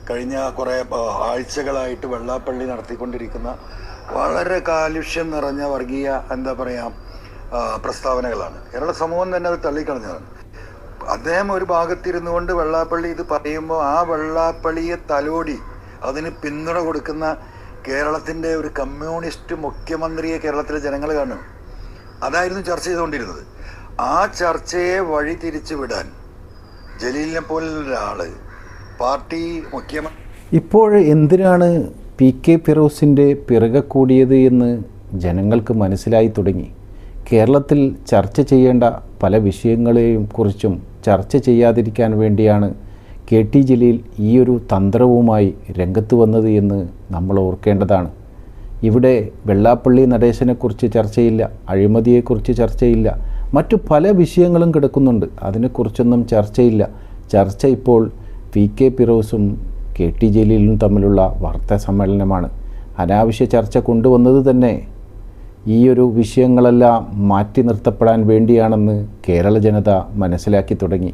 കഴിഞ്ഞ കുറേ ആഴ്ചകളായിട്ട് വെള്ളാപ്പള്ളി നടത്തിക്കൊണ്ടിരിക്കുന്ന വളരെ കാലുഷ്യം നിറഞ്ഞ വർഗീയ പ്രസ്താവനകളാണ്. കേരള സമൂഹം തന്നെ അത് തള്ളിക്കളഞ്ഞതാണ്. അദ്ദേഹം ഒരു ഭാഗത്തിരുന്നു കൊണ്ട് വെള്ളാപ്പള്ളി ഇത് പറയുമ്പോൾ ആ വെള്ളാപ്പള്ളിയെ തലോടി അതിന് പിന്തുണ കൊടുക്കുന്ന കേരളത്തിൻ്റെ ഒരു കമ്മ്യൂണിസ്റ്റ് മുഖ്യമന്ത്രിയെ കേരളത്തിലെ ജനങ്ങൾ കാണും. അതായിരുന്നു ചർച്ച ചെയ്തുകൊണ്ടിരുന്നത്. ആ ചർച്ചയെ വഴി തിരിച്ചു വിടാൻ ജലീലിനെ പോലൊരാൾ പാർട്ടി മുഖ്യമന്ത്രി ഇപ്പോൾ എന്തിനാണ് PK ഫിറോസിൻ്റെ പിറകെ കൂടിയത് എന്ന് ജനങ്ങൾക്ക് മനസ്സിലായി തുടങ്ങി. കേരളത്തിൽ ചർച്ച ചെയ്യേണ്ട പല വിഷയങ്ങളെയും കുറിച്ചും ചർച്ച ചെയ്യാതിരിക്കാൻ വേണ്ടിയാണ് KT ജലീൽ ഈ ഒരു തന്ത്രവുമായി രംഗത്ത് വന്നത് എന്ന് നമ്മൾ ഓർക്കേണ്ടതാണ്. ഇവിടെ വെള്ളാപ്പള്ളി നടേശനെക്കുറിച്ച് ചർച്ചയില്ല, അഴിമതിയെക്കുറിച്ച് ചർച്ചയില്ല, മറ്റു പല വിഷയങ്ങളും കിടക്കുന്നുണ്ട്. അതിനെക്കുറിച്ചൊന്നും ചർച്ചയില്ല. ചർച്ച ഇപ്പോൾ PK ഫിറോസും KT ജലീലും തമ്മിലുള്ള വാർത്താ സമ്മേളനമാണ്. അനാവശ്യ ചർച്ച കൊണ്ടുവന്നത് തന്നെ ഈ ഒരു വിഷയങ്ങളെല്ലാം മാറ്റി നിർത്തപ്പെടാൻ വേണ്ടിയാണെന്ന് കേരള ജനത മനസ്സിലാക്കി തുടങ്ങി.